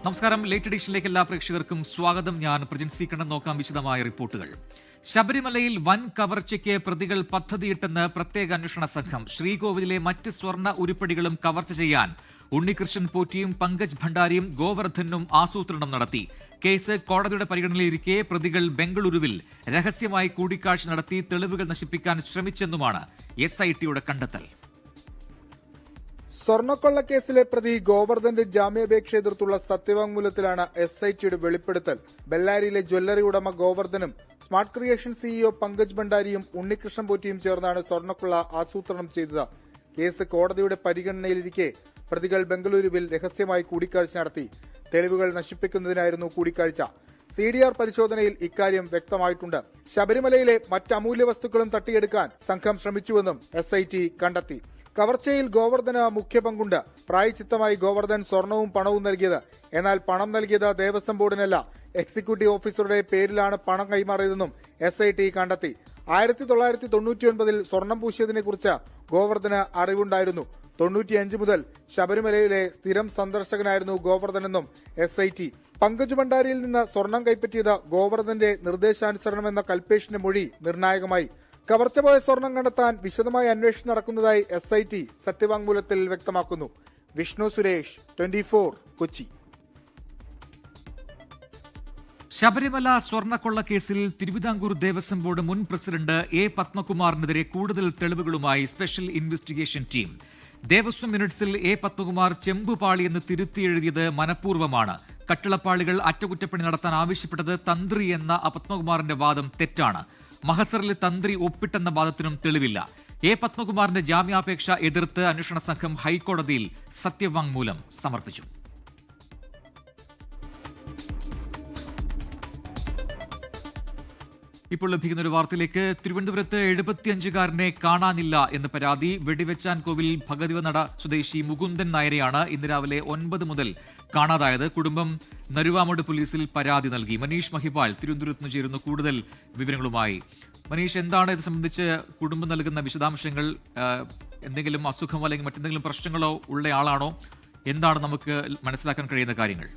നമസ്കാരം. ലേറ്റ് എഡിഷനിലേക്ക് എല്ലാ പ്രേക്ഷകർക്കും സ്വാഗതം. ഞാൻ പ്രജിൻസി കണ്ണൻ. നോക്കാം വിശദമായ റിപ്പോർട്ടുകൾ. ശബരിമലയിൽ വൻ കവർച്ചയ്ക്ക് പ്രതികൾ പദ്ധതിയിട്ടെന്ന് പ്രത്യേക അന്വേഷണ സംഘം. ശ്രീകോവിലിലെ മറ്റ് സ്വർണ്ണ ഉരുപ്പടികളും കവർച്ച ചെയ്യാൻ ഉണ്ണികൃഷ്ണൻ പോറ്റിയും പങ്കജ് ഭണ്ഡാരിയും ഗോവർദ്ധനും ആസൂത്രണം നടത്തി. കേസ് കോടതിയുടെ പരിഗണനയിലിരിക്കെ പ്രതികൾ ബംഗളൂരുവിൽ രഹസ്യമായി കൂടിക്കാഴ്ച നടത്തി തെളിവുകൾ നശിപ്പിക്കാൻ ശ്രമിച്ചെന്നുമാണ് SITയുടെ കണ്ടെത്തൽ. സ്വർണ്ണക്കൊള്ളക്കേസിലെ പ്രതി ഗോവർദ്ധന്റെ ജാമ്യാപേക്ഷ എതിർത്തുള്ള സത്യവാങ്മൂലത്തിലാണ് SITയുടെ വെളിപ്പെടുത്തൽ. ബെല്ലാരിയിലെ ജ്വല്ലറി ഉടമ ഗോവർദ്ധനും സ്മാർട്ട് ക്രിയേഷൻ CEO പങ്കജ് ഭണ്ഡാരിയും ഉണ്ണികൃഷ്ണൻ പോറ്റിയും ചേർന്നാണ് സ്വർണ്ണക്കൊള്ള ആസൂത്രണം ചെയ്തത്. കേസ് കോടതിയുടെ പരിഗണനയിലിരിക്കെ പ്രതികൾ ബംഗളൂരുവിൽ രഹസ്യമായി കൂടിക്കാഴ്ച നടത്തി. തെളിവുകൾ നശിപ്പിക്കുന്നതിനായിരുന്നു കൂടിക്കാഴ്ച. CDR പരിശോധനയിൽ ഇക്കാര്യം വ്യക്തമായിട്ടുണ്ട്. ശബരിമലയിലെ മറ്റ് അമൂല്യ വസ്തുക്കളും തട്ടിയെടുക്കാൻ സംഘം ശ്രമിച്ചുവെന്നും SIT കണ്ടെത്തി. കവർച്ചയിൽ ഗോവർദ്ധന് മുഖ്യ പങ്കുണ്ട്. പ്രായച്ചിത്തമായി ഗോവർദ്ധൻ സ്വർണവും പണവും നൽകിയത്. എന്നാൽ പണം നൽകിയത് ദേവസ്വം ബോർഡിനല്ല, എക്സിക്യൂട്ടീവ് ഓഫീസറുടെ പേരിലാണ് പണം കൈമാറിയതെന്നും SIT കണ്ടെത്തി. 1999 സ്വർണം പൂശിയതിനെക്കുറിച്ച് ഗോവർദ്ധന് അറിവുണ്ടായിരുന്നു. 95 മുതൽ ശബരിമലയിലെ സ്ഥിരം സന്ദർശകനായിരുന്നു ഗോവർദ്ധനെന്നും SIT. പങ്കജ് ഭണ്ഡാരിയിൽ നിന്ന് സ്വർണം കൈപ്പറ്റിയത് ഗോവർദ്ധന്റെ നിർദ്ദേശാനുസരണമെന്ന കൽപേഷിന്റെ മൊഴി നിർണായകമായി. കവർച്ച പോയ സ്വർണം കണ്ടെത്താൻ വിശദമായ അന്വേഷണം നടക്കുന്നതായി SIT സത്യവാങ്മൂലത്തിൽ വ്യക്തമാക്കുന്നു. വിഷ്ണു സുരേഷ്, 24, കൊച്ചി. ശബരിമല സ്വർണ്ണക്കൊള്ളക്കേസിൽ തിരുവിതാംകൂർ ദേവസ്വം ബോർഡ് മുൻ പ്രസിഡന്റ് A. പത്മകുമാറിനെതിരെ കൂടുതൽ തെളിവുകളുമായി സ്പെഷ്യൽ ഇൻവെസ്റ്റിഗേഷൻ ടീം. ദേവസ്വം മിനിറ്റ്സിൽ A. പത്മകുമാർ ചെമ്പുപാളി എന്ന് തിരുത്തിയെഴുതിയത് മനഃപൂർവ്വമാണ്. കട്ടിളപ്പാളികൾ അറ്റകുറ്റപ്പണി നടത്താൻ ആവശ്യപ്പെട്ടത് തന്ത്രി എന്ന പത്മകുമാറിന്റെ വാദം തെറ്റാണ്. മഹസറിൽ തന്ത്രി ഒപ്പിട്ടെന്ന വാദത്തിനും തെളിവില്ല. A. പത്മകുമാറിന്റെ ജാമ്യാപേക്ഷ എതിർത്ത് അന്വേഷണ സംഘം ഹൈക്കോടതിയിൽ സത്യവാങ്മൂലം സമർപ്പിച്ചു. ഇപ്പോൾ ലഭിക്കുന്ന ഒരു വാർത്തയിലേക്ക്. തിരുവനന്തപുരത്ത് 75-കാരനെ കാണാനില്ല എന്ന് പരാതി. വെടിവെച്ചാൻ കോവിൽ ഭഗവതിനട സ്വദേശി മുകുന്ദൻ നായരെയാണ് ഇന്ന് രാവിലെ 9 മുതൽ കാണാതായത്. കുടുംബം നരുവാമൂട് പോലീസിൽ പരാതി നൽകി. മനീഷ് മഹിപാൽ തിരുവനന്തപുരത്ത് നിന്ന് ചേരുന്നു കൂടുതൽ വിവരങ്ങളുമായി. മനീഷ്, എന്താണ് ഇത് സംബന്ധിച്ച് കുടുംബം നൽകുന്ന വിശദാംശങ്ങൾ? എന്തെങ്കിലും അസുഖമോ അല്ലെങ്കിൽ മറ്റെന്തെങ്കിലും പ്രശ്നങ്ങളോ ഉള്ളയാളാണോ? എന്താണ് നമുക്ക് മനസ്സിലാക്കാൻ കഴിയുന്ന കാര്യങ്ങൾ?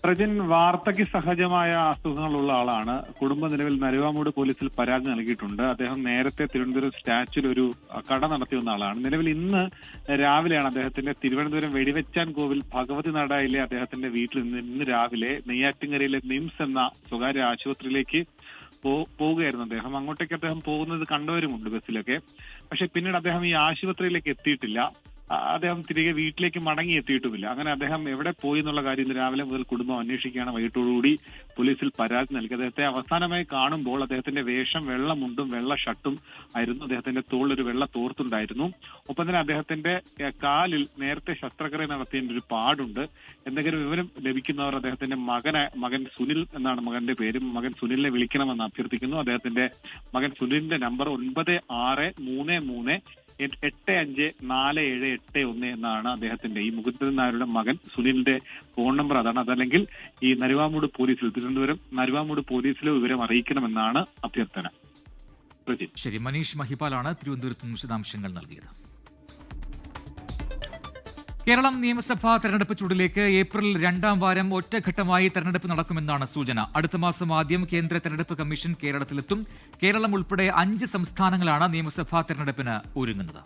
പ്രജിൻ, വാർദ്ധക്യ സഹജമായ അസുഖങ്ങളുള്ള ആളാണ്. കുടുംബം നിലവിൽ നരുവാമൂട് പോലീസിൽ പരാതി നൽകിയിട്ടുണ്ട്. അദ്ദേഹം നേരത്തെ തിരുവനന്തപുരം സ്റ്റാച്യൂൽ ഒരു കട നടത്തിവന്ന ആളാണ്. നിലവിൽ ഇന്ന് രാവിലെയാണ് അദ്ദേഹത്തിന്റെ തിരുവനന്തപുരം വെടിവെച്ചാൻ കോവിൽ ഭഗവതി നടയിലെ അദ്ദേഹത്തിന്റെ വീട്ടിൽ നിന്ന് ഇന്ന് രാവിലെ നെയ്യാറ്റിൻകരയിലെ നിംസ് എന്ന സ്വകാര്യ ആശുപത്രിയിലേക്ക് പോവുകയായിരുന്നു അദ്ദേഹം. അങ്ങോട്ടേക്ക് അദ്ദേഹം പോകുന്നത് കണ്ടവരുമുണ്ട് ബസ്സിലൊക്കെ. പക്ഷെ പിന്നീട് അദ്ദേഹം ഈ ആശുപത്രിയിലേക്ക് എത്തിയിട്ടില്ല. അദ്ദേഹം തിരികെ വീട്ടിലേക്ക് മടങ്ങി എത്തിയിട്ടുമില്ല. അങ്ങനെ അദ്ദേഹം എവിടെ പോയി എന്നുള്ള കാര്യം ഇന്ന് രാവിലെ മുതൽ കുടുംബം അന്വേഷിക്കുകയാണ്. വൈകിട്ടോടുകൂടി പോലീസിൽ പരാതി നൽകി. അദ്ദേഹത്തെ അവസാനമായി കാണുമ്പോൾ അദ്ദേഹത്തിന്റെ വേഷം വെള്ള മുണ്ടും വെള്ള ഷർട്ടും ആയിരുന്നു. അദ്ദേഹത്തിന്റെ തോളിൽ ഒരു വെള്ള തോർത്തുണ്ടായിരുന്നു. ഒപ്പം തന്നെ അദ്ദേഹത്തിന്റെ കാലിൽ നേരത്തെ ശസ്ത്രക്രിയ നടത്തിയതിന്റെ ഒരു പാടുണ്ട്. എന്തെങ്കിലും വിവരം ലഭിക്കുന്നവർ അദ്ദേഹത്തിന്റെ മകൻ സുനിൽ എന്നാണ് മകന്റെ പേര്. മകൻ സുനിലിനെ വിളിക്കണമെന്ന് അഭ്യർത്ഥിക്കുന്നു. അദ്ദേഹത്തിന്റെ മകൻ സുനിലിന്റെ നമ്പർ 93354781 എന്നാണ് അദ്ദേഹത്തിന്റെ ഈ മുകുന്ദൻ നായരുടെ മകൻ സുനിലിന്റെ ഫോൺ നമ്പർ അതാണ്. അതല്ലെങ്കിൽ ഈ നരുവാമൂട് പോലീസിൽ, തിരുവനന്തപുരം നരുവാമൂട് പോലീസിലെ വിവരം അറിയിക്കണമെന്നാണ് അഭ്യർത്ഥന. ശരി, മനീഷ് മഹിപാലാണ് തിരുവനന്തപുരത്ത് വിശദാംശങ്ങൾ നൽകിയത്. കേരളം നിയമസഭാ തെരഞ്ഞെടുപ്പ് ചൂടിലേക്ക്. ഏപ്രിൽ 2ാം വാരം ഒറ്റഘട്ടമായി തെരഞ്ഞെടുപ്പ് നടക്കുമെന്നാണ് സൂചന. അടുത്ത മാസം ആദ്യം കേന്ദ്ര തെരഞ്ഞെടുപ്പ് കമ്മീഷൻ കേരളത്തിലെത്തും. കേരളം ഉൾപ്പെടെ 5 സംസ്ഥാനങ്ങളാണ് നിയമസഭാ തെരഞ്ഞെടുപ്പിന് ഒരുങ്ങുന്നത്.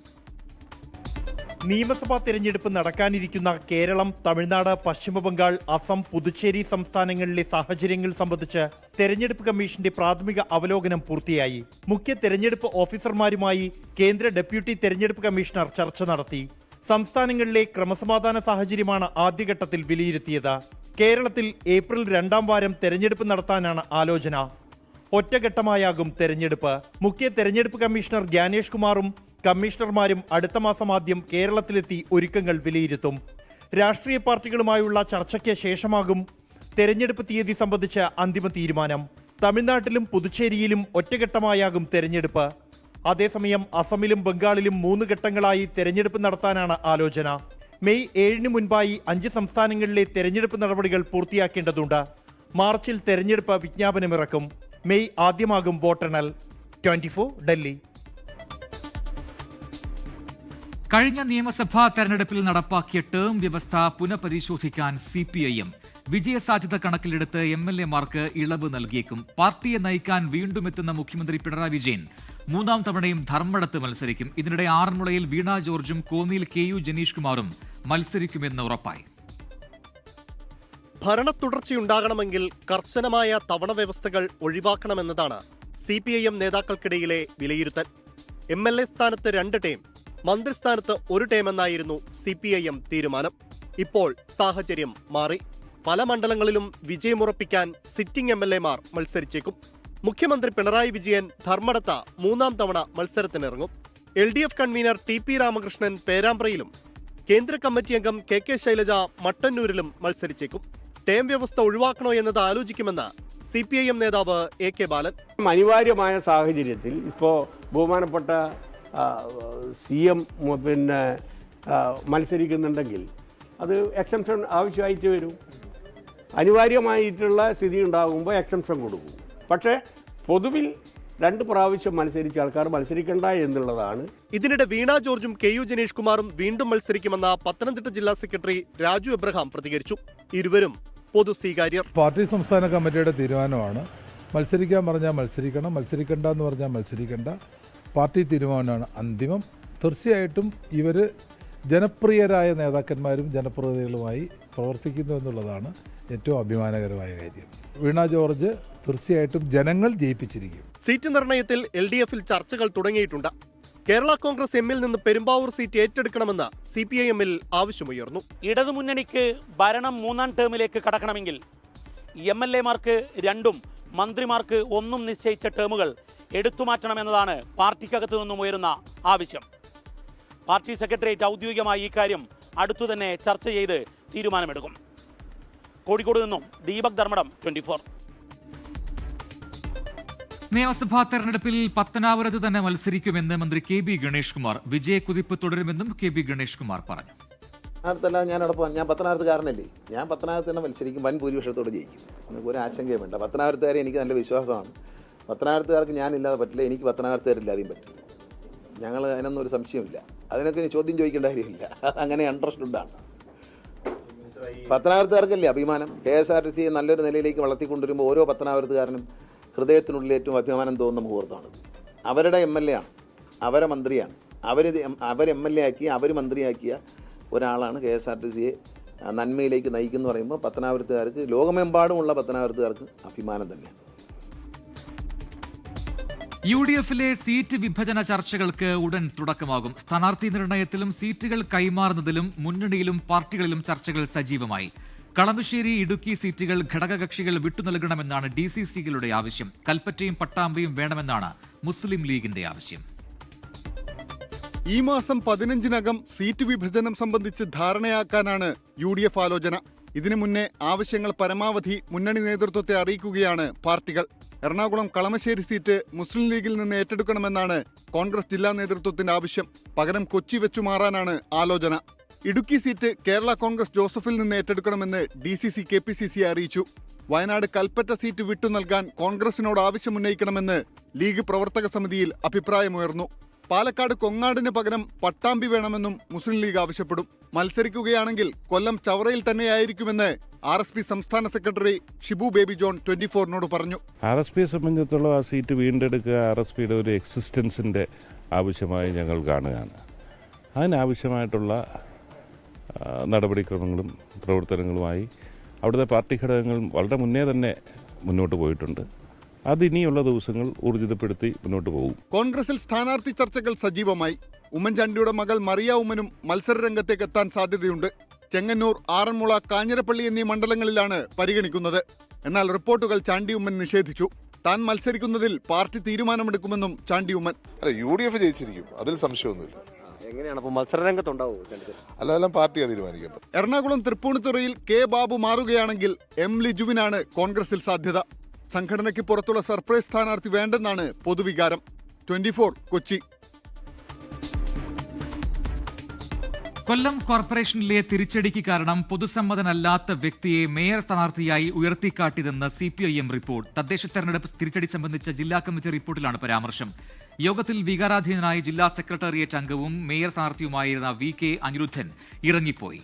നിയമസഭാ തെരഞ്ഞെടുപ്പ് നടക്കാനിരിക്കുന്ന കേരളം, തമിഴ്നാട്, പശ്ചിമബംഗാൾ, അസം, പുതുച്ചേരി സംസ്ഥാനങ്ങളിലെ സാഹചര്യങ്ങൾ സംബന്ധിച്ച് തെരഞ്ഞെടുപ്പ് കമ്മീഷന്റെ പ്രാഥമിക അവലോകനം പൂർത്തിയായി. മുഖ്യ തെരഞ്ഞെടുപ്പ് ഓഫീസർമാരുമായി കേന്ദ്ര ഡെപ്യൂട്ടി തെരഞ്ഞെടുപ്പ് കമ്മീഷണർ ചർച്ച നടത്തി. സംസ്ഥാനങ്ങളിലെ ക്രമസമാധാന സാഹചര്യമാണ് ആദ്യഘട്ടത്തിൽ വിലയിരുത്തിയത്. കേരളത്തിൽ ഏപ്രിൽ 2ാം വാരം തെരഞ്ഞെടുപ്പ് നടത്താനാണ് ആലോചന. ഒറ്റഘട്ടമായാകും തെരഞ്ഞെടുപ്പ്. മുഖ്യ തെരഞ്ഞെടുപ്പ് കമ്മീഷണർ ജ്ഞാനേഷ് കുമാറും കമ്മീഷണർമാരും അടുത്ത മാസം ആദ്യം കേരളത്തിലെത്തി ഒരുക്കങ്ങൾ വിലയിരുത്തും. രാഷ്ട്രീയ പാർട്ടികളുമായുള്ള ചർച്ചയ്ക്ക് ശേഷമാകും തെരഞ്ഞെടുപ്പ് തീയതി സംബന്ധിച്ച അന്തിമ തീരുമാനം. തമിഴ്നാട്ടിലും പുതുച്ചേരിയിലും ഒറ്റഘട്ടമായാകും തെരഞ്ഞെടുപ്പ്. അതേസമയം അസമിലും ബംഗാളിലും 3 ഘട്ടങ്ങളായി തെരഞ്ഞെടുപ്പ് നടത്താനാണ് ആലോചന. മെയ് 7-ന് മുൻപായി 5 സംസ്ഥാനങ്ങളിലെ തെരഞ്ഞെടുപ്പ് നടപടികൾ പൂർത്തിയാക്കേണ്ടതുണ്ട്. മാർച്ചിൽ തെരഞ്ഞെടുപ്പ് വിജ്ഞാപനമിറക്കും. മെയ് ആദ്യമാകും വോട്ടെണ്ണൽ. 24, ഡൽഹി. കഴിഞ്ഞ നിയമസഭാ തെരഞ്ഞെടുപ്പിൽ നടപ്പാക്കിയ ടേം വ്യവസ്ഥ പുനഃപരിശോധിക്കാൻ CPIM വിജയസാധ്യത കണക്കിലെടുത്ത് MLA-മാർക്ക് ഇളവ് നൽകിയേക്കും. പാർട്ടിയെ നയിക്കാൻ വീണ്ടും എത്തുന്ന മുഖ്യമന്ത്രി പിണറായി വിജയൻ മൂന്നാം തവണയും ധർമ്മടത്ത് മത്സരിക്കും. ഇതിനിടെ ആറന്മുളയിൽ വീണ ജോർജും കോന്നിയിൽ KU ജനീഷ് കുമാറും മത്സരിക്കുമെന്ന് ഉറപ്പായി. ഭരണ തുടർച്ചയുണ്ടാകണമെങ്കിൽ കർശനമായ തവണ വ്യവസ്ഥകൾ ഒഴിവാക്കണമെന്നതാണ് CPIM നേതാക്കൾക്കിടയിലെ വിലയിരുത്തൽ. MLA സ്ഥാനത്ത് 2 ടേം, മന്ത്രിസ്ഥാനത്ത് 1 ടേം എന്നായിരുന്നു CPIM തീരുമാനം. ഇപ്പോൾ സാഹചര്യം മാറി. പല മണ്ഡലങ്ങളിലും വിജയമുറപ്പിക്കാൻ സിറ്റിംഗ് MLA-മാർ മത്സരിച്ചേക്കും. മുഖ്യമന്ത്രി പിണറായി വിജയൻ ധർമ്മടത്ത് മൂന്നാം തവണ മത്സരത്തിനിറങ്ങും. LDF കൺവീനർ TP രാമകൃഷ്ണൻ പേരാമ്പ്രയിലും കേന്ദ്ര കമ്മിറ്റി അംഗം KK ശൈലജ മട്ടന്നൂരിലും മത്സരിച്ചേക്കും. ടേം വ്യവസ്ഥ ഒഴിവാക്കണോ എന്നത് ആലോചിക്കുമെന്ന് CPIM നേതാവ് AK ബാലൻ. അനിവാര്യമായ സാഹചര്യത്തിൽ ഇപ്പോൾ ബഹുമാനപ്പെട്ട CM മത്സരിക്കുന്നുണ്ടെങ്കിൽ അത് എക്സംഷൻ ആവശ്യമായിട്ട് വരും. അനിവാര്യമായിട്ടുള്ള സ്ഥിതി ഉണ്ടാകുമ്പോൾ എക്സംഷൻ കൊടുക്കും. പക്ഷേ പൊതുവിൽ 2 പ്രാവശ്യം മത്സരിച്ച ആൾക്കാർ മത്സരിക്കണ്ട എന്നുള്ളതാണ്. ഇതിനിടെ വീണ ജോർജും KU ജനീഷ് കുമാറും വീണ്ടും മത്സരിക്കുമെന്ന പത്തനംതിട്ട ജില്ലാ സെക്രട്ടറി രാജു എബ്രഹാം പ്രതികരിച്ചു. ഇരുവരും പൊതു സ്വീകാര്യർ. പാർട്ടി സംസ്ഥാന കമ്മിറ്റിയുടെ തീരുമാനമാണ്. മത്സരിക്കാൻ പറഞ്ഞാൽ മത്സരിക്കണം, മത്സരിക്കണ്ട എന്ന് പറഞ്ഞാൽ മത്സരിക്കണ്ട. പാർട്ടി തീരുമാനമാണ് അന്തിമം. തീർച്ചയായിട്ടും ഇവർ ജനപ്രിയരായ നേതാക്കന്മാരും ജനപ്രതിനിധികളുമായി പ്രവർത്തിക്കുന്നു എന്നുള്ളതാണ് ഏറ്റവും അഭിമാനകരമായ കാര്യം. വീണ ജോർജ് തീർച്ചയായിട്ടും ജനങ്ങൾ ജയിപ്പിച്ചിരിക്കും. സീറ്റ് നിർണയത്തിൽ LDF-ൽ ചർച്ചകൾ തുടങ്ങിയിട്ടുണ്ട്. കേരള കോൺഗ്രസ് എമ്മിൽ നിന്ന് പെരുമ്പാവൂർ സീറ്റ് ഏറ്റെടുക്കണമെന്ന് CPIM-ൽ ആവശ്യമുയർന്നു. ഇടതുമുന്നണിക്ക് ഭരണം 3ാം ടേമിലേക്ക് കടക്കണമെങ്കിൽ MLA-മാർക്ക് 2ഉം മന്ത്രിമാർക്ക് 1ഉം നിശ്ചയിച്ച ടേമുകൾ എടുത്തുമാറ്റണമെന്നതാണ് പാർട്ടിക്കകത്തു നിന്നും ഉയരുന്ന ആവശ്യം. പാർട്ടി സെക്രട്ടേറിയറ്റ് ഔദ്യോഗികമായി ഇക്കാര്യം അടുത്തുതന്നെ ചർച്ച ചെയ്ത് തീരുമാനമെടുക്കും. കോഴിക്കോട് നിന്നും ദീപക് ധർമ്മടം, 24. നിയമസഭാ തെരഞ്ഞെടുപ്പിൽ പത്തനാപുരത്ത് തന്നെ മത്സരിക്കുമെന്ന് മന്ത്രി KB ഗണേഷ് കുമാർ. വിജയക്കുതിപ്പ് തുടരുമെന്നും KB ഗണേഷ് കുമാർ പറഞ്ഞു. ഞാൻ പത്തനാപുരത്തുകാരനല്ലേ, ഞാൻ പത്തനാപുരത്ത് തന്നെ മത്സരിക്കും, വൻ ഭൂരിപക്ഷത്തോട് ജയിക്കും. നമുക്ക് ഒരു ആശങ്കയും വേണ്ട. പത്തനാപുരത്തുകാരെ എനിക്ക് നല്ല വിശ്വാസമാണ്. പത്തനാപുരത്തുകാർക്ക് ഞാനില്ലാതെ പറ്റില്ല, എനിക്ക് പത്തനാപുരത്തുകാരില്ലാതെയും പറ്റില്ല. ഞങ്ങൾ അതിനൊന്നും ഒരു സംശയമില്ല. അതിനൊക്കെ ചോദ്യം ചോദിക്കേണ്ട കാര്യമില്ല. അതങ്ങനെ അണ്ടർസ്റ്റുഡാണ്. പത്തനാപുരത്തുകാർക്കല്ലേ അഭിമാനം. KSRTC നല്ലൊരു നിലയിലേക്ക് വളർത്തിക്കൊണ്ടുവരുമ്പോൾ ഓരോ പത്തനാപുരത്തുകാരനും ഹൃദയത്തിനുള്ളിൽ ഏറ്റവും അഭിമാനം തോന്നുന്ന മുഹൂർത്തമാണ്. അവരുടെ MLA ആണ്, അവരെ മന്ത്രിയാണ്, അവർ MLA ആക്കി അവർ മന്ത്രിയാക്കിയ ഒരാളാണ് KSRTCയെ നന്മയിലേക്ക് നയിക്കുന്നു പറയുമ്പോൾ പത്തനാപുരത്തുകാർക്ക്, ലോകമെമ്പാടുമുള്ള പത്തനാപുരത്തുകാർക്ക് അഭിമാനം തന്നെയാണ്. UDF-ലെ സീറ്റ് വിഭജന ചർച്ചകൾക്ക് ഉടൻ തുടക്കമാകും. സ്ഥാനാർത്ഥി നിർണയത്തിലും സീറ്റുകൾ കൈമാറുന്നതിലും മുന്നണിയിലും പാർട്ടികളിലും ചർച്ചകൾ സജീവമായി. കളമശ്ശേരി, ഇടുക്കി സീറ്റുകൾ ഘടകകക്ഷികൾ വിട്ടുനൽകണമെന്നാണ് DCC-കളുടെ ആവശ്യം. കൽപ്പറ്റയും പട്ടാമ്പിയും വേണമെന്നാണ് മുസ്ലിം ലീഗിന്റെ ആവശ്യം. ഈ മാസം 15-നകം സീറ്റ് വിഭജനം സംബന്ധിച്ച് ധാരണയാക്കാനാണ് UDF ആലോചന. ഇതിനു മുന്നേ ആവശ്യങ്ങൾ പരമാവധി മുന്നണി നേതൃത്വത്തെ അറിയിക്കുകയാണ് പാർട്ടികൾ. എറണാകുളം കളമശ്ശേരി സീറ്റ് മുസ്ലിം ലീഗിൽ നിന്ന് ഏറ്റെടുക്കണമെന്നാണ് കോൺഗ്രസ് ജില്ലാ നേതൃത്വത്തിന്റെ ആവശ്യം. പകരം കൊച്ചി വെച്ചു മാറാനാണ് ആലോചന. ഇടുക്കി സീറ്റ് കേരള കോൺഗ്രസ് ജോസഫിൽ നിന്ന് ഏറ്റെടുക്കണമെന്ന് DCC KPCC അറിയിച്ചു. വയനാട് കൽപ്പറ്റ സീറ്റ് വിട്ടു നൽകാൻ കോൺഗ്രസിനോട് ആവശ്യമുന്നയിക്കണമെന്ന് ലീഗ് പ്രവർത്തക സമിതിയിൽ അഭിപ്രായമുയർന്നു. പാലക്കാട് കൊങ്ങാടിന് പകരം പട്ടാമ്പി വേണമെന്നും മുസ്ലിം ലീഗ് ആവശ്യപ്പെടും. മത്സരിക്കുകയാണെങ്കിൽ കൊല്ലം ചവറയിൽ തന്നെയായിരിക്കുമെന്ന് RSP സംസ്ഥാന സെക്രട്ടറി ഷിബു ബേബി ജോൺ 24-നോട് പറഞ്ഞു. RSPയെ സംബന്ധിച്ചിടത്തോളം ആ സീറ്റ് വീണ്ടെടുക്കുക RSPയുടെ ഒരു എക്സിസ്റ്റൻസിൻ്റെ ആവശ്യമായി ഞങ്ങൾ കാണുകയാണ്. അതിനാവശ്യമായിട്ടുള്ള നടപടിക്രമങ്ങളും പ്രവർത്തനങ്ങളുമായി അവിടുത്തെ പാർട്ടി ഘടകങ്ങൾ വളരെ മുന്നേ തന്നെ മുന്നോട്ട് പോയിട്ടുണ്ട്. അതിനിയുള്ള ദിവസങ്ങൾ ഊർജിതപ്പെടുത്തി മുന്നോട്ട് പോകും. കോൺഗ്രസിൽ സ്ഥാനാർത്ഥി ചർച്ചകൾ സജീവമായി. ഉമ്മൻചാണ്ടിയുടെ മകൾ മറിയ ഉമ്മനും മത്സരരംഗത്തേക്ക് എത്താൻ സാധ്യതയുണ്ട്. ചെങ്ങന്നൂർ, ആറന്മുള, കാഞ്ഞിരപ്പള്ളി എന്നീ മണ്ഡലങ്ങളിലാണ് പരിഗണിക്കുന്നത്. എന്നാൽ റിപ്പോർട്ടുകൾ ചാണ്ടി ഉമ്മൻ നിഷേധിച്ചു. താൻ മത്സരിക്കുന്നതിൽ പാർട്ടി തീരുമാനമെടുക്കുമെന്നും ചാണ്ടി ഉമ്മൻ. UDF ജയിച്ചിരിക്കും, അതിൽ സംശയമൊന്നുമില്ല. എങ്ങനെയാണ് അപ്പോൾ മത്സരരംഗത്തുണ്ടാവും? അതെല്ലാം പാർട്ടിയാണ് തീരുമാനിക്കേണ്ടത്. എറണാകുളം തൃപ്പൂണിത്തുറയിൽ K ബാബു മാറുകയാണെങ്കിൽ M ലിജുവിനാണ് കോൺഗ്രസിൽ സാധ്യത. സംഘടനയ്ക്ക് പുറത്തുള്ള സർപ്രൈസ് സ്ഥാനാർത്ഥി വേണ്ടെന്നാണ് പൊതുവികാരം. 24 കൊച്ചി. കൊല്ലം കോർപ്പറേഷനിലെ തിരിച്ചടിക്ക് കാരണം പൊതുസമ്മതനല്ലാത്ത വ്യക്തിയെ മേയർ സ്ഥാനാർത്ഥിയായി ഉയർത്തിക്കാട്ടിയതെന്ന് CPIM റിപ്പോർട്ട്. തദ്ദേശ തെരഞ്ഞെടുപ്പ് തിരിച്ചടി സംബന്ധിച്ച ജില്ലാ കമ്മിറ്റി റിപ്പോർട്ടിലാണ് പരാമർശം. യോഗത്തിൽ വികാരാധീനനായ ജില്ലാ സെക്രട്ടേറിയറ്റ് അംഗവും മേയർ സ്ഥാനാർത്ഥിയുമായിരുന്ന VK അനിരുദ്ധൻ ഇറങ്ങിപ്പോയി.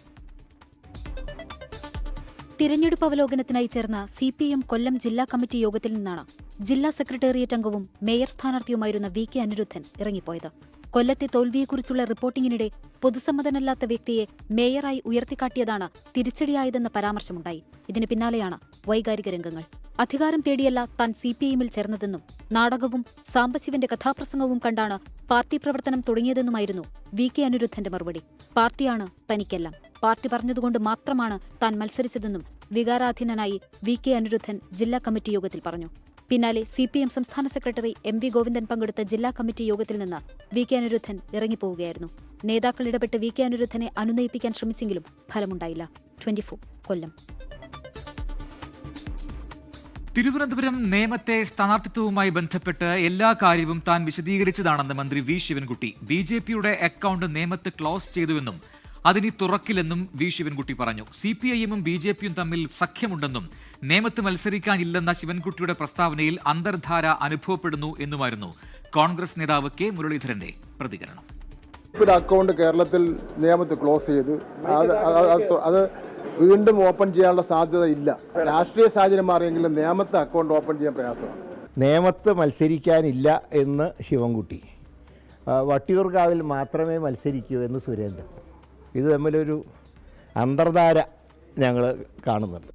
തിരഞ്ഞെടുപ്പ് അവലോകനത്തിനായി ചേർന്ന CPM കൊല്ലം ജില്ലാ കമ്മിറ്റി യോഗത്തിൽ നിന്നാണ് ജില്ലാ സെക്രട്ടേറിയറ്റ് അംഗവും മേയർ സ്ഥാനാർത്ഥിയുമായിരുന്ന VK അനിരുദ്ധൻ ഇറങ്ങിപ്പോയത്. കൊല്ലത്തെ തോൽവിയെക്കുറിച്ചുള്ള റിപ്പോർട്ടിങ്ങിനിടെ പൊതുസമ്മതനല്ലാത്ത വ്യക്തിയെ മേയറായി ഉയർത്തിക്കാട്ടിയതാണ് തിരിച്ചടിയായതെന്ന പരാമർശമുണ്ടായി. ഇതിന് പിന്നാലെയാണ് വൈകാരിക രംഗങ്ങൾ. അധികാരം തേടിയല്ല താൻ CPMൽ ചേർന്നതെന്നും നാടകവും സാംബശിവന്റെ കഥാപ്രസംഗവും കണ്ടാണ് പാർട്ടി പ്രവർത്തനം തുടങ്ങിയതെന്നുമായിരുന്നു VK അനിരുദ്ധന്റെ മറുപടി. പാർട്ടിയാണ് തനിക്കെല്ലാം, പാർട്ടി പറഞ്ഞതുകൊണ്ട് മാത്രമാണ് താൻ മത്സരിച്ചതെന്നും വികാരാധീനനായി VK അനിരുദ്ധൻ ജില്ലാ കമ്മിറ്റി യോഗത്തിൽ പറഞ്ഞു. പിന്നാലെ CPM സംസ്ഥാന സെക്രട്ടറി MV ഗോവിന്ദൻ പങ്കെടുത്ത ജില്ലാ കമ്മിറ്റി യോഗത്തിൽ നിന്ന് VK അനിരുദ്ധൻ ഇറങ്ങിപ്പോവുകയായിരുന്നു. നേതാക്കൾ ഇടപെട്ട് VK അനിരുദ്ധനെ അനുനയിപ്പിക്കാൻ ശ്രമിച്ചെങ്കിലും ഫലമുണ്ടായില്ല. 24 കൊല്ലം. തിരുവനന്തപുരം നേമത്തെ സ്ഥാനാർത്ഥിത്വവുമായി ബന്ധപ്പെട്ട് എല്ലാ കാര്യവും താൻ വിശദീകരിച്ചതാണെന്ന് മന്ത്രി V ശിവൻകുട്ടി. BJPയുടെ അക്കൗണ്ട് നേമത്ത് ക്ലോസ് ചെയ്തുവെന്നും അതിനി തുറക്കില്ലെന്നും V ശിവൻകുട്ടി പറഞ്ഞു. CPIM-ഉം BJPയും തമ്മിൽ സഖ്യമുണ്ടെന്നും നേമത്ത് മത്സരിക്കാനില്ലെന്ന ശിവൻകുട്ടിയുടെ പ്രസ്താവനയിൽ അന്തർധാര അനുഭവപ്പെടുന്നു എന്നുമായിരുന്നു കോൺഗ്രസ് നേതാവ് K മുരളീധരന്റെ പ്രതികരണം. അക്കൗണ്ട് കേരളത്തിൽ നേമത്ത് ക്ലോസ് ചെയ്തു. അത് വീണ്ടും ഓപ്പൺ ചെയ്യാനുള്ള സാധ്യത ഇല്ല. രാഷ്ട്രീയ സാഹചര്യം മാറിയെങ്കിലും നേമത്തെ അക്കൗണ്ട് ഓപ്പൺ ചെയ്യാൻ പ്രയാസമാണ്. നേമത്ത് മത്സരിക്കാനില്ല എന്ന് ശിവൻകുട്ടി, വട്ടിയൂർക്കാവിൽ മാത്രമേ മത്സരിക്കൂ എന്ന് സുരേന്ദ്രൻ. ഇത് തമ്മിലൊരു അന്തർധാര ഞങ്ങൾ കാണുന്നുണ്ട്.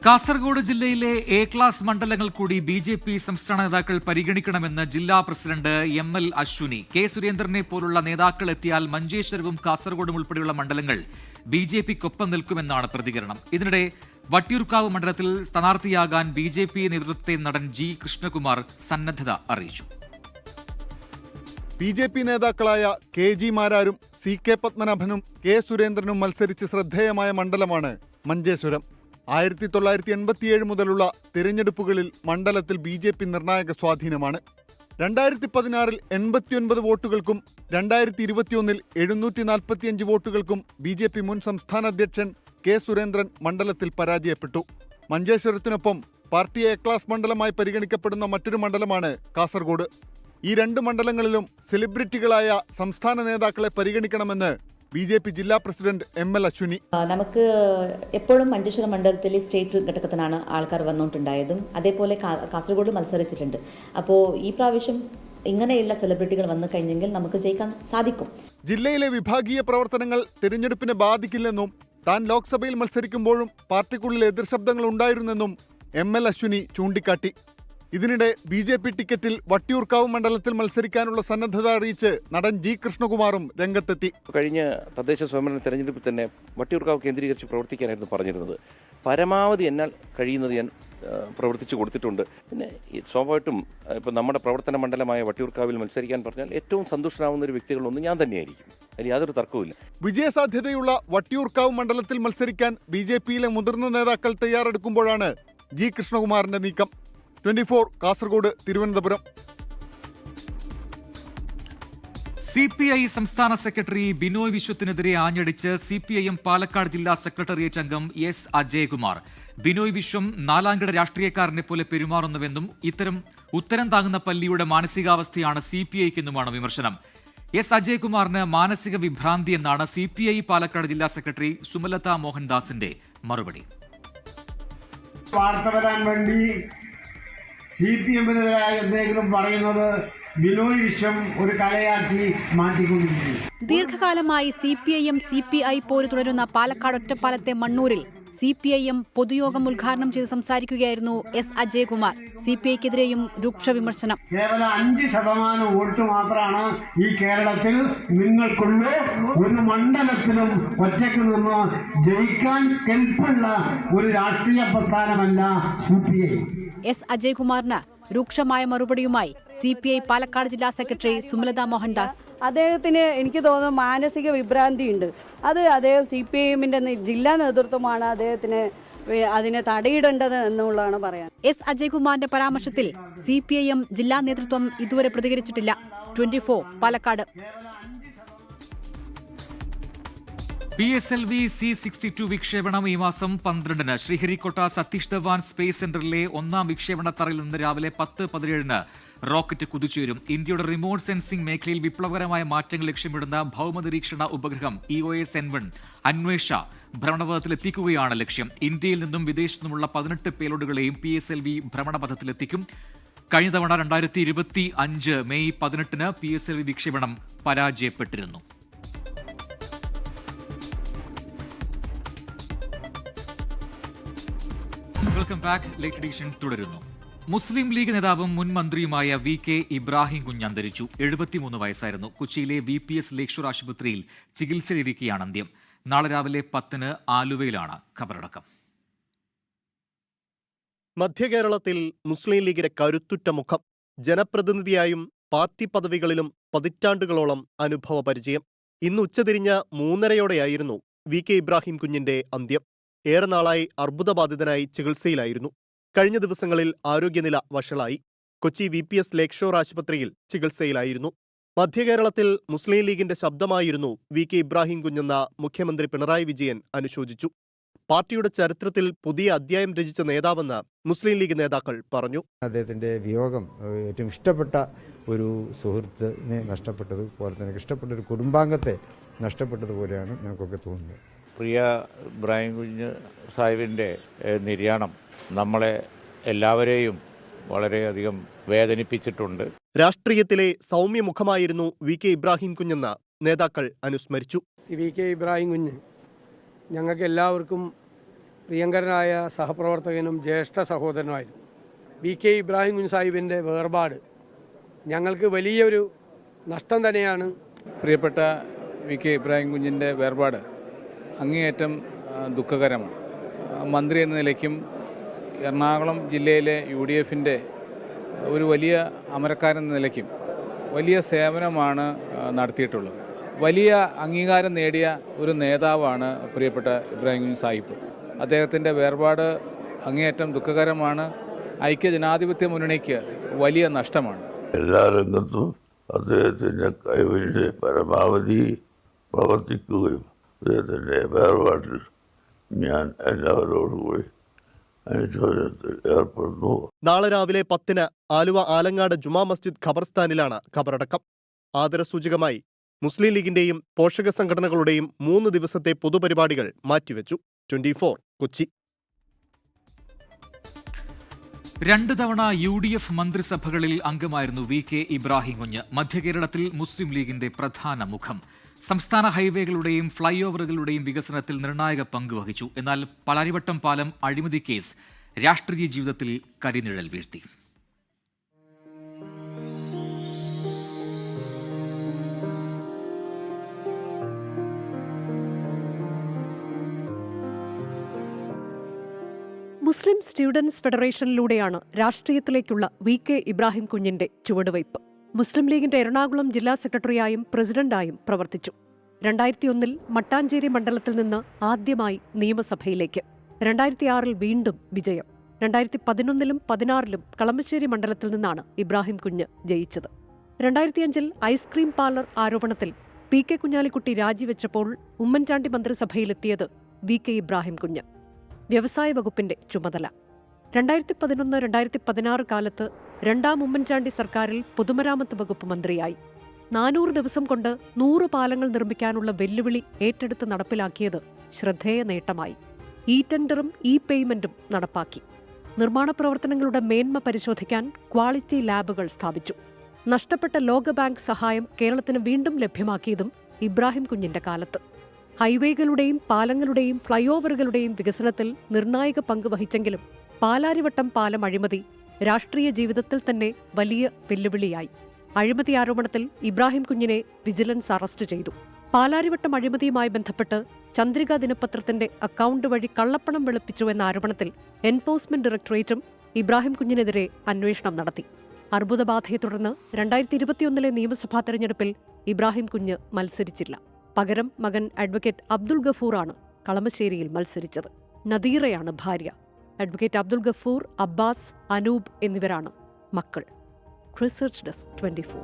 കാസർഗോഡ് ജില്ലയിലെ A ക്ലാസ് മണ്ഡലങ്ങൾ കൂടി BJP സംസ്ഥാന നേതാക്കൾ പരിഗണിക്കണമെന്ന് ജില്ലാ പ്രസിഡന്റ് ML അശ്വിനി. K സുരേന്ദ്രനെ പോലുള്ള നേതാക്കൾ എത്തിയാൽ മഞ്ചേശ്വരവും കാസർഗോഡും ഉൾപ്പെടെയുള്ള മണ്ഡലങ്ങൾ BJPക്കൊപ്പം നിൽക്കുമെന്നാണ് പ്രതികരണം. ഇതിനിടെ വട്ടിയൂർക്കാവ് മണ്ഡലത്തിൽ സ്ഥാനാർത്ഥിയാകാൻ BJP നേതൃത്വത്തെ നടൻ G കൃഷ്ണകുമാർ സന്നദ്ധത അറിയിച്ചു. BJP നേതാക്കളായ KG മാരാരും CK പത്മനാഭനും K സുരേന്ദ്രനും മത്സരിച്ച് ശ്രദ്ധേയമായ മണ്ഡലമാണ് മഞ്ചേശ്വരം. 1987 മുതലുള്ള തിരഞ്ഞെടുപ്പുകളിൽ മണ്ഡലത്തിൽ BJP നിർണായക സ്വാധീനമാണ്. 2016 89 വോട്ടുകൾക്കും 2021 745 വോട്ടുകൾക്കും BJP മുൻ സംസ്ഥാന അധ്യക്ഷൻ K സുരേന്ദ്രൻ മണ്ഡലത്തിൽ പരാജയപ്പെട്ടു. മഞ്ചേശ്വരത്തിനൊപ്പം പാർട്ടി A ക്ലാസ് മണ്ഡലമായി പരിഗണിക്കപ്പെടുന്ന മറ്റൊരു മണ്ഡലമാണ് കാസർഗോഡ്. ഈ രണ്ട് മണ്ഡലങ്ങളിലും സെലിബ്രിറ്റികളായ സംസ്ഥാന നേതാക്കളെ പരിഗണിക്കണമെന്ന് BJP ജില്ലാ പ്രസിഡന്റ് ML അശ്വിനി. നമുക്ക് എപ്പോഴും മഞ്ചേശ്വരം മണ്ഡലത്തിൽ സ്റ്റേറ്റ് ഘടകത്തിനാണ് ആൾക്കാർ വന്നുകൊണ്ടുണ്ടായതും, അതേപോലെ കാസർഗോഡ് മത്സരിച്ചിട്ടുണ്ട്. അപ്പോൾ ഈ പ്രാവശ്യം ഇങ്ങനെയുള്ള സെലിബ്രിറ്റികൾ വന്നു കഴിഞ്ഞെങ്കിൽ നമുക്ക് ജയിക്കാൻ സാധിക്കും. ജില്ലയിലെ വിഭാഗീയ പ്രവർത്തനങ്ങൾ തിരഞ്ഞെടുപ്പിനെ ബാധിക്കില്ലെന്നും താൻ ലോക്സഭയിൽ മത്സരിക്കുമ്പോഴും പാർട്ടിക്കുള്ളിൽ എതിർശബ്ദങ്ങൾ ഉണ്ടായിരുന്നെന്നും ML അശ്വിനി ചൂണ്ടിക്കാട്ടി. ഇതിനിടെ BJP ടിക്കറ്റിൽ വട്ടിയൂർക്കാവ് മണ്ഡലത്തിൽ മത്സരിക്കാനുള്ള സന്നദ്ധത അറിയിച്ച് നടൻ G കൃഷ്ണകുമാറും രംഗത്തെത്തി. കഴിഞ്ഞ തദ്ദേശ സ്വയംഭരണ തെരഞ്ഞെടുപ്പിൽ തന്നെ വട്ടിയൂർക്കാവ് കേന്ദ്രീകരിച്ച് പ്രവർത്തിക്കാനായിരുന്നു പറഞ്ഞിരുന്നത്. പരമാവധി എന്നാൽ കഴിയുന്നത് ഞാൻ പ്രവർത്തിച്ചു കൊടുത്തിട്ടുണ്ട്. പിന്നെ സ്വാഭാവികമായിട്ടും ഇപ്പം നമ്മുടെ പ്രവർത്തന മണ്ഡലമായ വട്ടിയൂർക്കാവിൽ മത്സരിക്കാൻ പറഞ്ഞാൽ ഏറ്റവും സന്തുഷ്ടനാവുന്ന ഒരു വ്യക്തികളൊന്നും ഞാൻ തന്നെയായിരിക്കും. അതിൽ യാതൊരു തർക്കവുമില്ല. വിജയസാധ്യതയുള്ള വട്ടിയൂർക്കാവ് മണ്ഡലത്തിൽ മത്സരിക്കാൻ BJPയിലെ മുതിർന്ന നേതാക്കൾ തയ്യാറെടുക്കുമ്പോഴാണ് G കൃഷ്ണകുമാറിന്റെ നീക്കം. 24 കാസർഗോഡ്, തിരുവനന്തപുരം. CPI സംസ്ഥാന സെക്രട്ടറി ബിനോയ് വിശ്വത്തിനെതിരെ ആഞ്ഞടിച്ച് CPIM പാലക്കാട് ജില്ലാ സെക്രട്ടേറിയറ്റ് അംഗം S അജയകുമാർ. ബിനോയ് വിശ്വം നാലാംകിട രാഷ്ട്രീയക്കാരനെ പോലെ പെരുമാറുന്നുവെന്നും ഇത്തരം ഉത്തരം താങ്ങുന്ന പല്ലിയുടെ മാനസികാവസ്ഥയാണ് CPIക്കെന്നുമാണ് വിമർശനം. S അജയകുമാറിന് മാനസിക വിഭ്രാന്തി എന്നാണ് CPI പാലക്കാട് ജില്ലാ സെക്രട്ടറി സുമലത മോഹൻദാസിന്റെ മറുപടി. വാർത്ത വരാൻ വേണ്ടി CPM-നെതിരായ എന്തെങ്കിലും പറയുന്നത് ബിനോയ് വിശ്വം ഒരു കലയാക്കി മാറ്റിക്കൊണ്ടിരിക്കുന്നു. ദീർഘകാലമായി CPIM CPI പോര് തുടരുന്ന പാലക്കാട് ഒറ്റപ്പാലത്തെ മണ്ണൂരിൽ CPIM പൊതുയോഗം ഉദ്ഘാടനം ചെയ്ത് സംസാരിക്കുകയായിരുന്നു S അജയകുമാർ. CPIക്കെതിരെയും രൂക്ഷ വിമർശനം. കേവലം 5% വോട്ട് മാത്രമാണ് ഈ കേരളത്തിൽ നിങ്ങൾക്കുള്ള ഒരു മണ്ഡലത്തിലും ഒറ്റയ്ക്ക് നിന്ന് ജയിക്കാൻ കെൽപ്പുള്ള ഒരു രാഷ്ട്രീയ പ്രസ്ഥാനമല്ല CPI. S അജയകുമാറിന് രൂക്ഷമായ മറുപടിയുമായി CPI പാലക്കാട് ജില്ലാ സെക്രട്ടറി സുമലത മോഹൻദാസ്. അദ്ദേഹത്തിന് എനിക്ക് തോന്നുന്നു മാനസിക വിഭ്രാന്തി ഉണ്ട്. അത് അദ്ദേഹം CPIM-ന്റെ ജില്ലാ നേതൃത്വമാണ് അദ്ദേഹത്തിന് അതിനെ തടയിടേണ്ടത് എന്നുള്ളതാണ് പറയാൻ. S അജയകുമാറിന്റെ പരാമർശത്തിൽ CPIM ജില്ലാ നേതൃത്വം ഇതുവരെ പ്രതികരിച്ചിട്ടില്ല. 24 പാലക്കാട്. PSLV C-62 വിക്ഷേപണം ഈ മാസം 12-ന് ശ്രീഹരിക്കോട്ട സതീഷ് ധവാൻ സ്പേസ് സെന്ററിലെ ഒന്നാം വിക്ഷേപണ തറയിൽ നിന്ന് രാവിലെ 10:17 റോക്കറ്റ് കുതിച്ചുയരും. ഇന്ത്യയുടെ റിമോട്ട് സെൻസിംഗ് മേഖലയിൽ വിപ്ലവകരമായ മാറ്റങ്ങൾ ലക്ഷ്യമിടുന്ന ഭൗമനിരീക്ഷണ ഉപഗ്രഹം EOS-N1 അന്വേഷ ഭ്രമണപഥത്തിലെത്തിക്കുകയാണ് ലക്ഷ്യം. ഇന്ത്യയിൽ നിന്നും വിദേശത്തു നിന്നുമുള്ള 18 പേലോഡുകളെയും PSLV ഭ്രമണപഥത്തിലെത്തിക്കും. കഴിഞ്ഞ തവണ 2025 മെയ് 18 PSLV വിക്ഷേപണം പരാജയപ്പെട്ടിരുന്നു. Welcome back. ലേറ്റ് എഡിഷൻ തുടരുന്നു. മുസ്ലിം ലീഗ് നേതാവും മുൻ മന്ത്രിയുമായ VK ഇബ്രാഹിം കുഞ്ഞ് അന്തരിച്ചു. 73 വയസ്സായിരുന്നു. കൊച്ചിയിലെ VPS ലേക്ഷർ ആശുപത്രിയിൽ ചികിത്സയിലിരിക്കെയാണ് അന്ത്യം. നാളെ രാവിലെ 10 ആലുവയിലാണ് ഖബറടക്കം. മധ്യകേരളത്തിൽ മുസ്ലിം ലീഗിന്റെ കരുത്തുറ്റ മുഖം. ജനപ്രതിനിധിയായും പാർട്ടി പദവികളിലും പതിറ്റാണ്ടുകളോളം അനുഭവ പരിചയം. ഇന്ന് ഉച്ചതിരിഞ്ഞ് 3:30 VK ഇബ്രാഹിം കുഞ്ഞിന്റെ അന്ത്യം. ഏറെ നാളായി അർബുദബാധിതനായി ചികിത്സയിലായിരുന്നു. കഴിഞ്ഞ ദിവസങ്ങളിൽ ആരോഗ്യനില വഷളായി. കൊച്ചി VPS ലേക്ഷോർ ആശുപത്രിയിൽ ചികിത്സയിലായിരുന്നു. മധ്യകേരളത്തിൽ മുസ്ലിം ലീഗിന്റെ ശബ്ദമായിരുന്നു VK ഇബ്രാഹിം കുഞ്ഞെന്ന മുഖ്യമന്ത്രി പിണറായി വിജയൻ അനുശോചിച്ചു. പാർട്ടിയുടെ ചരിത്രത്തിൽ പുതിയ അധ്യായം രചിച്ച നേതാവെന്ന് മുസ്ലിം ലീഗ് നേതാക്കൾ പറഞ്ഞു. അദ്ദേഹത്തിന്റെ വിയോഗം ഏറ്റവും ഇഷ്ടപ്പെട്ട ഒരു സുഹൃത്തിനെ നഷ്ടപ്പെട്ടതുപോലെ തന്നെ ഇഷ്ടപ്പെട്ട ഒരു കുടുംബാംഗത്തെ നഷ്ടപ്പെട്ടതുപോലെയാണ് ഞങ്ങൾക്കൊക്കെ തോന്നുന്നത്. പ്രിയ ഇബ്രാഹിം കുഞ്ഞ് സാഹിബിൻ്റെ നിര്യാണം നമ്മളെ എല്ലാവരെയും വളരെയധികം വേദനിപ്പിച്ചിട്ടുണ്ട്. രാഷ്ട്രീയത്തിലെ സൗമ്യമുഖമായിരുന്നു VK ഇബ്രാഹിം കുഞ്ഞെന്ന് നേതാക്കൾ അനുസ്മരിച്ചു. VK ഇബ്രാഹിം കുഞ്ഞ് ഞങ്ങൾക്ക് എല്ലാവർക്കും പ്രിയങ്കരനായ സഹപ്രവർത്തകനും ജ്യേഷ്ഠ സഹോദരനുമായിരുന്നു. VK ഇബ്രാഹിം കുഞ്ഞ് സാഹിബിൻ്റെ വേർപാട് ഞങ്ങൾക്ക് വലിയൊരു നഷ്ടം തന്നെയാണ്. പ്രിയപ്പെട്ട VK ഇബ്രാഹിം കുഞ്ഞിൻ്റെ വേർപാട് അങ്ങേയറ്റം ദുഃഖകരമാണ്. മന്ത്രി എന്ന നിലയ്ക്കും എറണാകുളം ജില്ലയിലെ UDFൻ്റെ ഒരു വലിയ അമരക്കാരൻ എന്ന നിലയ്ക്കും വലിയ സേവനമാണ് നടത്തിയിട്ടുള്ളത്. വലിയ അംഗീകാരം നേടിയ ഒരു നേതാവാണ് പ്രിയപ്പെട്ട ഇബ്രാഹിം കുഞ്ഞ് സാഹിബ്. അദ്ദേഹത്തിൻ്റെ വേർപാട് അങ്ങേയറ്റം ദുഃഖകരമാണ്. ഐക്യജനാധിപത്യ മുന്നണിക്ക് വലിയ നഷ്ടമാണ്. എല്ലാ രംഗത്തും അദ്ദേഹത്തിൻ്റെ കഴിവിൻ്റെ പരമാവധി പ്രവർത്തിക്കുകയും അദ്ദേഹത്തിൻ്റെ വേർപാട്ടിൽ ഞാൻ എല്ലാവരോടും കൂടി അനുശോചനത്തിൽ ഏർപ്പെടുന്നു. നാളെ രാവിലെ 10 ആലുവ ആലങ്ങാട് ജുമാ മസ്ജിദ് ഖബർസ്ഥാനിലാണ് ഖബറടക്കം. ആദരസൂചകമായി മുസ്ലിം ലീഗിന്റെയും പോഷക സംഘടനകളുടെയും 3 ദിവസത്തെ പൊതുപരിപാടികൾ മാറ്റിവെച്ചു. 24 കൊച്ചി. 2 തവണ UDF മന്ത്രിസഭകളിൽ അംഗമായിരുന്നു VK ഇബ്രാഹിം കുഞ്ഞ്. മധ്യകേരളത്തിൽ മുസ്ലിം ലീഗിന്റെ പ്രധാന മുഖം. സംസ്ഥാന ഹൈവേകളുടെയും ഫ്ളൈ ഓവറുകളുടെയും വികസനത്തിൽ നിർണായക പങ്ക് വഹിച്ചു. എന്നാൽ പാലാരിവട്ടം പാലം അഴിമതി കേസ് രാഷ്ട്രീയ ജീവിതത്തിൽ കരിനിഴൽ വീഴ്ത്തി. മുസ്ലിം സ്റ്റുഡൻസ് ഫെഡറേഷനിലൂടെയാണ് രാഷ്ട്രീയത്തിലേക്കുള്ള VK ഇബ്രാഹിം കുഞ്ഞിന്റെ ചുവടുവയ്പ്. മുസ്ലിം ലീഗിന്റെ എറണാകുളം ജില്ലാ സെക്രട്ടറിയായും പ്രസിഡന്റായും പ്രവർത്തിച്ചു. 2001 മട്ടാഞ്ചേരി മണ്ഡലത്തിൽ നിന്ന് ആദ്യമായി നിയമസഭയിലേക്ക്. 2006 വീണ്ടും വിജയം. 2011 16 കളമശ്ശേരി മണ്ഡലത്തിൽ നിന്നാണ് ഇബ്രാഹിം കുഞ്ഞ് ജയിച്ചത്. 2005 ഐസ്ക്രീം പാർലർ ആരോപണത്തിൽ PK കുഞ്ഞാലിക്കുട്ടി രാജിവെച്ചപ്പോൾ ഉമ്മൻചാണ്ടി മന്ത്രിസഭയിലെത്തിയത് VK ഇബ്രാഹിം കുഞ്ഞ്. വ്യവസായ വകുപ്പിന്റെ ചുമതല. 2011-2016 കാലത്ത് 2ാം ഉമ്മൻചാണ്ടി സർക്കാരിൽ പൊതുമരാമത്ത് വകുപ്പ് മന്ത്രിയായി. 400 ദിവസം കൊണ്ട് 100 പാലങ്ങൾ നിർമ്മിക്കാനുള്ള വെല്ലുവിളി ഏറ്റെടുത്ത് നടപ്പിലാക്കിയത് ശ്രദ്ധേയ നേട്ടമായി. ടെൻഡറും പേയ്മെന്റും നടപ്പാക്കി. നിർമ്മാണ പ്രവർത്തനങ്ങളുടെ മേന്മ പരിശോധിക്കാൻ ക്വാളിറ്റി ലാബുകൾ സ്ഥാപിച്ചു. നഷ്ടപ്പെട്ട ലോകബാങ്ക് സഹായം കേരളത്തിന് വീണ്ടും ലഭ്യമാക്കിയതും ഇബ്രാഹിം കുഞ്ഞിന്റെ കാലത്ത്. ഹൈവേകളുടെയും പാലങ്ങളുടെയും ഫ്ളൈ ഓവറുകളുടെയും വികസനത്തിൽ നിർണായക പങ്ക് വഹിച്ചെങ്കിലും പാലാരിവട്ടം പാലം അഴിമതി രാഷ്ട്രീയ ജീവിതത്തിൽ തന്നെ വലിയ വെല്ലുവിളിയായി. അഴിമതി ആരോപണത്തിൽ ഇബ്രാഹിം കുഞ്ഞിനെ വിജിലൻസ് അറസ്റ്റ് ചെയ്തു. പാലാരിവട്ടം അഴിമതിയുമായി ബന്ധപ്പെട്ട് ചന്ദ്രിക ദിനപത്രത്തിന്റെ അക്കൗണ്ട് വഴി കള്ളപ്പണം വെളുപ്പിച്ചു എന്ന ആരോപണത്തിൽ എൻഫോഴ്സ്മെന്റ് ഡയറക്ടറേറ്റും ഇബ്രാഹിം കുഞ്ഞിനെതിരെ അന്വേഷണം നടത്തി. അർബുദബാധയെ തുടർന്ന് 2021 നിയമസഭാ തെരഞ്ഞെടുപ്പിൽ ഇബ്രാഹിം കുഞ്ഞ് മത്സരിച്ചില്ല. പകരം മകൻ അഡ്വക്കേറ്റ് അബ്ദുൾ ഗഫൂറാണ് കളമശ്ശേരിയിൽ മത്സരിച്ചത്. നദീറയാണ് ഭാര്യ. അഡ്വക്കേറ്റ് അബ്ദുൾ ഗഫൂർ, അബ്ബാസ്, അനൂപ് എന്നിവരാണ് മക്കൾ. Research desk 24.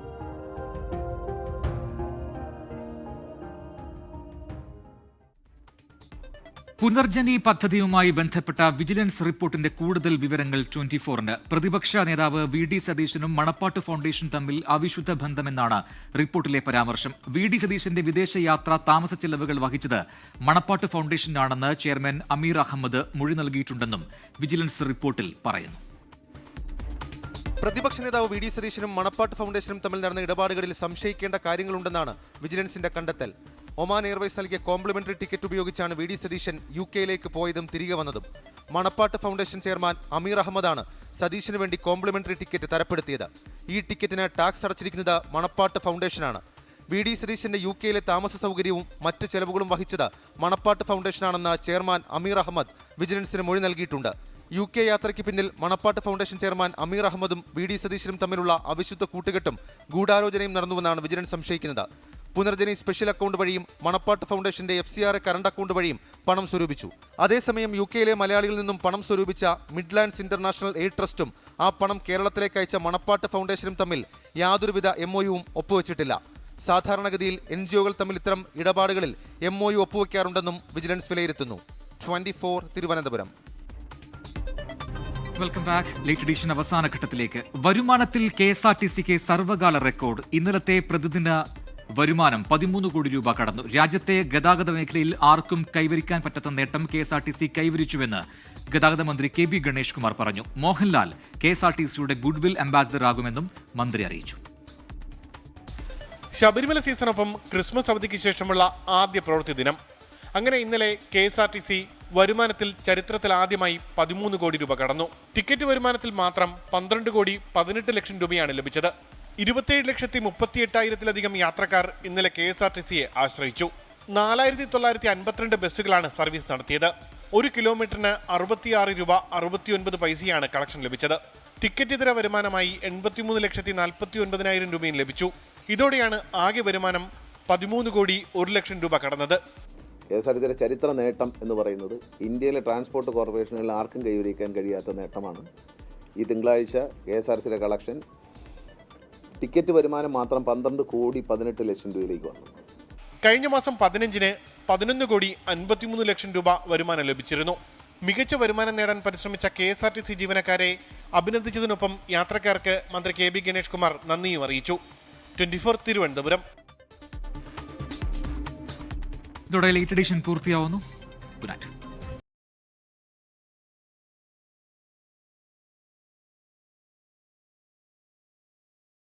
പുനർജനി പദ്ധതിയുമായി ബന്ധപ്പെട്ട വിജിലൻസ് റിപ്പോർട്ടിന്റെ കൂടുതൽ വിവരങ്ങൾ 24-ന്. പ്രതിപക്ഷ നേതാവ് വി.ഡി. സതീശനും മണപ്പാട്ട് ഫൗണ്ടേഷൻ തമ്മിൽ അവിശുദ്ധ ബന്ധമെന്നാണ് റിപ്പോർട്ടിലെ പരാമർശം. വി.ഡി. സതീശന്റെ വിദേശയാത്ര താമസ ചെലവുകൾ വഹിച്ചത് മണപ്പാട്ട് ഫൗണ്ടേഷനാണെന്ന് ചെയർമാൻ അമീർ അഹമ്മദ് മൊഴി നൽകിയിട്ടുണ്ടെന്നും വിജിലൻസ് റിപ്പോർട്ടിൽ പറയുന്നു. പ്രതിപക്ഷ നേതാവ് വി.ഡി. സതീശനും മണപ്പാട്ട് ഫൗണ്ടേഷനും തമ്മിൽ നടന്ന ഇടപാടുകളിൽ സംശയിക്കേണ്ട കാര്യങ്ങളുണ്ടെന്നാണ് വിജിലൻസിന്റെ കണ്ടെത്തൽ. ഒമാൻ എയർവേസ് നൽകിയ കോംപ്ലിമെന്ററി ടിക്കറ്റ് ഉപയോഗിച്ചാണ് വി.ഡി. സതീശൻ UK-യിലേക്ക് പോയതും തിരികെ വന്നതും. മണപ്പാട്ട് ഫൗണ്ടേഷൻ ചെയർമാൻ അമീർ അഹമ്മദാണ് സതീശന് വേണ്ടി കോംപ്ലിമെന്ററി ടിക്കറ്റ് തരപ്പെടുത്തിയത്. ഈ ടിക്കറ്റിന് ടാക്സ് അടച്ചിരിക്കുന്നത് മണപ്പാട്ട് ഫൗണ്ടേഷനാണ്. വി.ഡി. സതീശന്റെ UK-യിലെ താമസ സൗകര്യവും മറ്റ് ചെലവുകളും വഹിച്ചത് മണപ്പാട്ട് ഫൗണ്ടേഷനാണെന്ന് ചെയർമാൻ അമീർ അഹമ്മദ് വിജിലൻസിന് മൊഴി നൽകിയിട്ടുണ്ട്. UK യാത്രയ്ക്ക് പിന്നിൽ മണപ്പാട്ട് ഫൗണ്ടേഷൻ ചെയർമാൻ അമീർ അഹമ്മദും വി.ഡി. സതീശനും തമ്മിലുള്ള അവിശുദ്ധ കൂട്ടുകെട്ടും ഗൂഢാലോചനയും നടന്നുവെന്നാണ് വിജിലൻസ് സംശയിക്കുന്നത്. പുനർജനി സ്പെഷ്യൽ അക്കൗണ്ട് വഴിയും മണപ്പാട്ട് ഫൗണ്ടേഷന്റെ FCRA കറണ്ട് അക്കൗണ്ട് വഴിയും പണം സ്വരൂപിച്ചു. അതേസമയം UK-യിലെ മലയാളികളിൽ നിന്നും പണം സ്വരൂപിച്ച മിഡ്ലാൻഡ്സ് ഇന്റർനാഷണൽ എയ്ഡ് ട്രസ്റ്റും ആ പണം കേരളത്തിലേക്ക് അയച്ച മണപ്പാട്ട് ഫൗണ്ടേഷനും തമ്മിൽ യാതൊരുവിധ MOUവും ഒപ്പുവെച്ചിട്ടില്ല. സാധാരണഗതിയിൽ NGOകൾ തമ്മിൽ ഇത്തരം ഇടപാടുകളിൽ MOU ഒപ്പുവെക്കാറുണ്ടെന്നും വിജിലൻസ് വിലയിരുത്തുന്നു. 24 Thiruvananthapuram. Welcome back. Late edition അവസാന ഘട്ടത്തിലേക്ക്. വരുമാനത്തിൽ KSRTCക്ക് സർവകാല റെക്കോർഡ്. ഇന്നലത്തെ പ്രതിദിന വരുമാനം 13 കോടി രൂപ കടന്നു. രാജ്യത്തെ ഗതാഗത മേഖലയിൽ ആർക്കും കൈവരിക്കാൻ പറ്റാത്ത നേട്ടം KSRTC കൈവരിച്ചുവെന്ന് ഗതാഗത മന്ത്രി KB ഗണേഷ് കുമാർ പറഞ്ഞു. മോഹൻലാൽ KSRTCയുടെ ഗുഡ്വിൽ അംബാസിഡർ ആകുമെന്നും മന്ത്രി അറിയിച്ചു. ശബരിമല സീസണൊപ്പം ക്രിസ്മസ് അവധിക്ക് ശേഷമുള്ള ആദ്യ പ്രവൃത്തി ദിനം. അങ്ങനെ ഇന്നലെ KSRTC വരുമാനത്തിൽ ചരിത്രത്തിൽ ആദ്യമായി 13 കോടി രൂപ കടന്നു. ടിക്കറ്റ് വരുമാനത്തിൽ മാത്രം 12 കോടി 18 ലക്ഷം രൂപയാണ് ലഭിച്ചത്. 27,38,000-ലധികം യാത്രക്കാർ ഇന്നലെ KSRTCയെ ആശ്രയിച്ചു. 4,952 ബസ്സുകളാണ് സർവീസ് നടത്തിയത്. 1 കിലോമീറ്ററിന് 66 രൂപ 69 പൈസയാണ് കളക്ഷൻ ലഭിച്ചത്. ടിക്കറ്റ് ഇതര വരുമാനമായി 83,49,000 രൂപയും ലഭിച്ചു. ഇതോടെയാണ് ആകെ വരുമാനം 13 കോടി 1 ലക്ഷം രൂപ കടന്നത്. KSRTCയുടെ ചരിത്ര നേട്ടം എന്ന് പറയുന്നത് ഇന്ത്യയിലെ ട്രാൻസ്പോർട്ട് കോർപ്പറേഷനുകളിൽ ആർക്കും കൈവരിക്കാൻ കഴിയാത്ത നേട്ടമാണ്. ഈ തിങ്കളാഴ്ച KSRTCയുടെ കളക്ഷൻ ടിക്കറ്റ് വരുമാനം മാത്രം 12 കോടി 18 ലക്ഷം രൂപയിലേക്ക് വന്നു. കഴിഞ്ഞ മാസം 15-ന് 11 കോടി 53 ലക്ഷം രൂപ വരുമാനം ലഭിച്ചിരുന്നു. മികച്ച വരുമാനം നേടാൻ പരിശ്രമിച്ച KSRTC ജീവനക്കാരെ അഭിനന്ദിച്ചതിനൊപ്പം യാത്രക്കാർക്ക് മന്ത്രി KB ഗണേഷ് കുമാർ നന്ദിയും അറിയിച്ചു. 24 തിരുവനന്തപുരം. ഇതോടെ ലേറ്റ് എഡിഷൻ പൂർത്തിയാവുന്നു. Good night.